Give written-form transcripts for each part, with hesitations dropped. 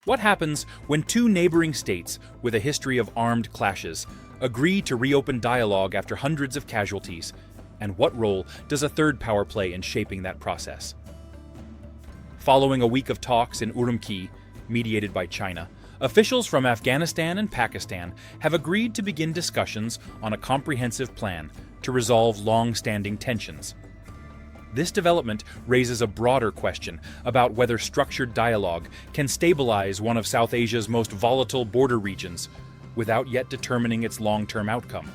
What happens when two neighboring states with a history of armed clashes agree to reopen dialogue after hundreds of casualties? And what role does a third power play in shaping that process? Following a week of talks in Urumqi, mediated by China, officials from Afghanistan and Pakistan have agreed to begin discussions on a comprehensive plan to resolve long-standing tensions. This development raises a broader question about whether structured dialogue can stabilize one of South Asia's most volatile border regions without yet determining its long-term outcome.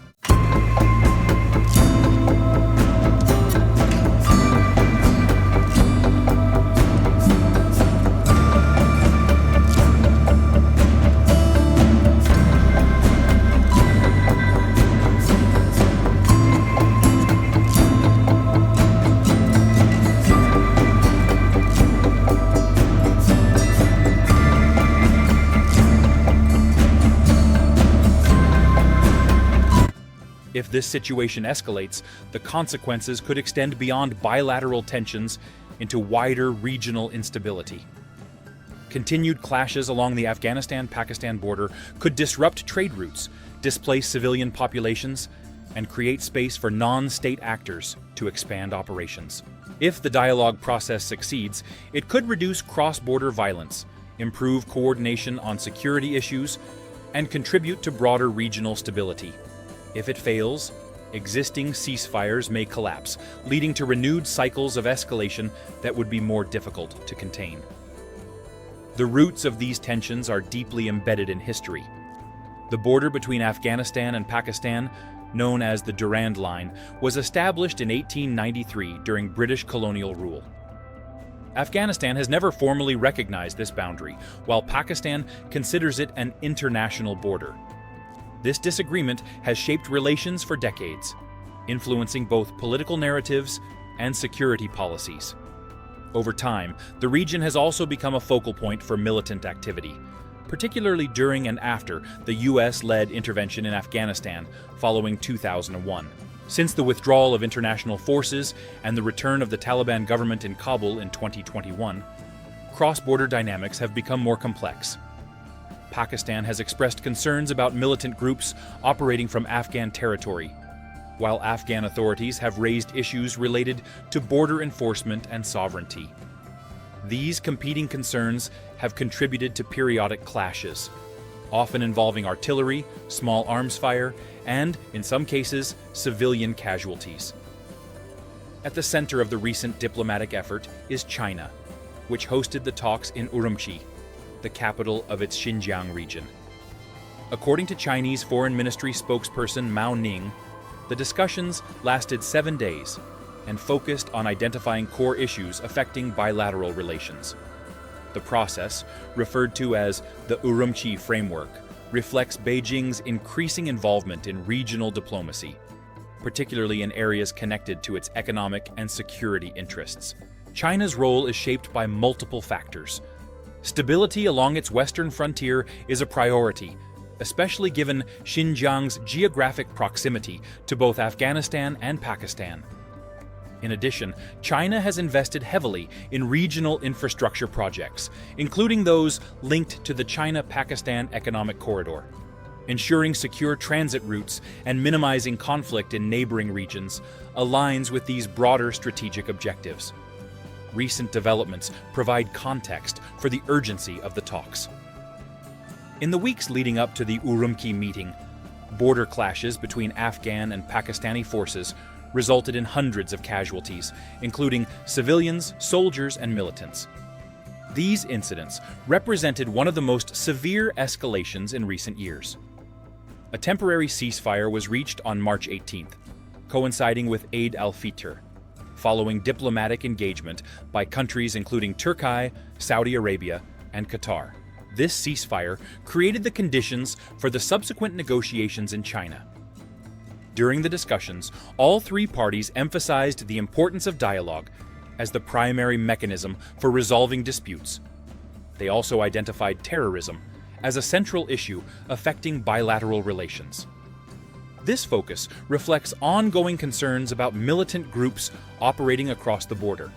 If this situation escalates, the consequences could extend beyond bilateral tensions into wider regional instability. Continued clashes along the Afghanistan-Pakistan border could disrupt trade routes, displace civilian populations, and create space for non-state actors to expand operations. If the dialogue process succeeds, it could reduce cross-border violence, improve coordination on security issues, and contribute to broader regional stability. If it fails, existing ceasefires may collapse, leading to renewed cycles of escalation that would be more difficult to contain. The roots of these tensions are deeply embedded in history. The border between Afghanistan and Pakistan, known as the Durand Line, was established in 1893 during British colonial rule. Afghanistan has never formally recognized this boundary, while Pakistan considers it an international border. This disagreement has shaped relations for decades, influencing both political narratives and security policies. Over time, the region has also become a focal point for militant activity, particularly during and after the US-led intervention in Afghanistan following 2001. Since the withdrawal of international forces and the return of the Taliban government in Kabul in 2021, cross-border dynamics have become more complex. Pakistan has expressed concerns about militant groups operating from Afghan territory, while Afghan authorities have raised issues related to border enforcement and sovereignty. These competing concerns have contributed to periodic clashes, often involving artillery, small arms fire, and, in some cases, civilian casualties. At the center of the recent diplomatic effort is China, which hosted the talks in Urumqi, the capital of its Xinjiang region. According to Chinese Foreign Ministry spokesperson Mao Ning, the discussions lasted 7 days and focused on identifying core issues affecting bilateral relations. The process, referred to as the Urumqi framework, reflects Beijing's increasing involvement in regional diplomacy, particularly in areas connected to its economic and security interests. China's role is shaped by multiple factors. Stability along its western frontier is a priority, especially given Xinjiang's geographic proximity to both Afghanistan and Pakistan. In addition, China has invested heavily in regional infrastructure projects, including those linked to the China-Pakistan Economic Corridor. Ensuring secure transit routes and minimizing conflict in neighboring regions aligns with these broader strategic objectives. Recent developments provide context for the urgency of the talks. In the weeks leading up to the Urumqi meeting, border clashes between Afghan and Pakistani forces resulted in hundreds of casualties, including civilians, soldiers, and militants. These incidents represented one of the most severe escalations in recent years. A temporary ceasefire was reached on March 18th, coinciding with Eid al-Fitr, following diplomatic engagement by countries including Turkey, Saudi Arabia, and Qatar. This ceasefire created the conditions for the subsequent negotiations in China. During the discussions, all three parties emphasized the importance of dialogue as the primary mechanism for resolving disputes. They also identified terrorism as a central issue affecting bilateral relations. This focus reflects ongoing concerns about militant groups operating across the border,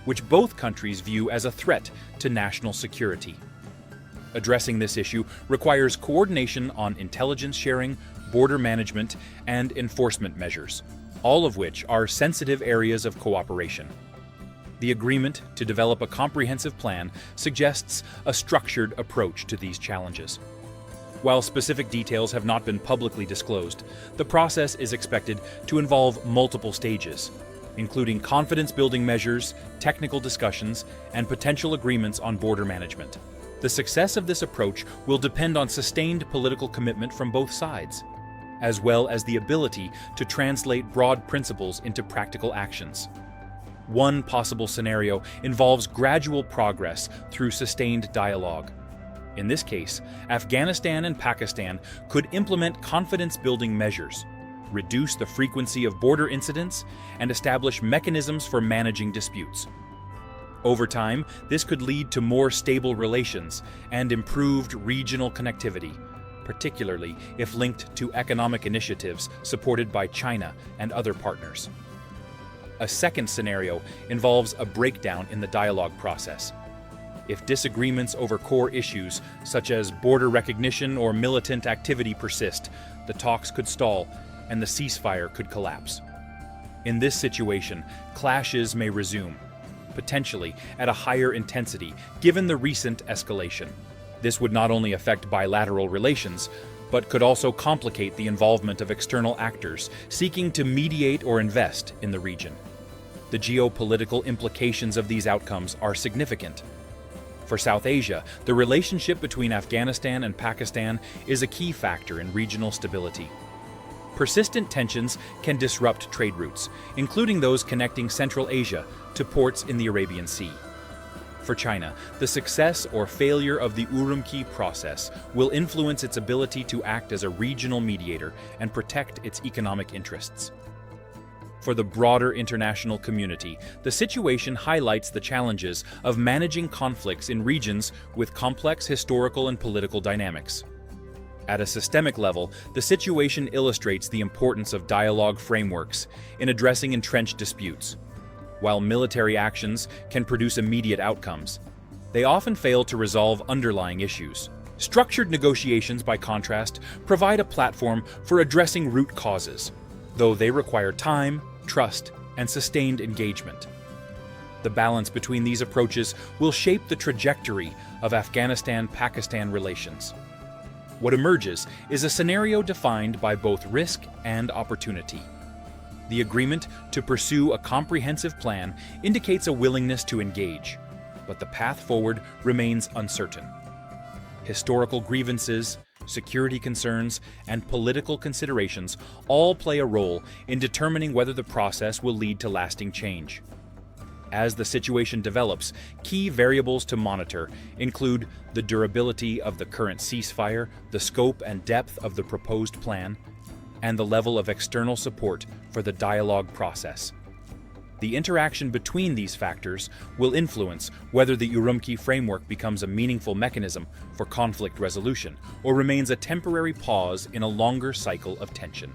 which both countries view as a threat to national security. Addressing this issue requires coordination on intelligence sharing, border management, and enforcement measures, all of which are sensitive areas of cooperation. The agreement to develop a comprehensive plan suggests a structured approach to these challenges. While specific details have not been publicly disclosed, the process is expected to involve multiple stages, including confidence-building measures, technical discussions, and potential agreements on border management. The success of this approach will depend on sustained political commitment from both sides, as well as the ability to translate broad principles into practical actions. One possible scenario involves gradual progress through sustained dialogue. In this case, Afghanistan and Pakistan could implement confidence-building measures, reduce the frequency of border incidents, and establish mechanisms for managing disputes. Over time, this could lead to more stable relations and improved regional connectivity, particularly if linked to economic initiatives supported by China and other partners. A second scenario involves a breakdown in the dialogue process. If disagreements over core issues, such as border recognition or militant activity, persist, the talks could stall and the ceasefire could collapse. In this situation, clashes may resume, potentially at a higher intensity, given the recent escalation. This would not only affect bilateral relations, but could also complicate the involvement of external actors seeking to mediate or invest in the region. The geopolitical implications of these outcomes are significant. For South Asia, the relationship between Afghanistan and Pakistan is a key factor in regional stability. Persistent tensions can disrupt trade routes, including those connecting Central Asia to ports in the Arabian Sea. For China, the success or failure of the Urumqi Process will influence its ability to act as a regional mediator and protect its economic interests. For the broader international community, the situation highlights the challenges of managing conflicts in regions with complex historical and political dynamics. At a systemic level, the situation illustrates the importance of dialogue frameworks in addressing entrenched disputes. While military actions can produce immediate outcomes, they often fail to resolve underlying issues. Structured negotiations, by contrast, provide a platform for addressing root causes, though they require time, trust, and sustained engagement. The balance between these approaches will shape the trajectory of Afghanistan-Pakistan relations. What emerges is a scenario defined by both risk and opportunity. The agreement to pursue a comprehensive plan indicates a willingness to engage, but the path forward remains uncertain. Historical grievances, security concerns, and political considerations all play a role in determining whether the process will lead to lasting change. As the situation develops, key variables to monitor include the durability of the current ceasefire, the scope and depth of the proposed plan, and the level of external support for the dialogue process. The interaction between these factors will influence whether the Urumqi framework becomes a meaningful mechanism for conflict resolution or remains a temporary pause in a longer cycle of tension.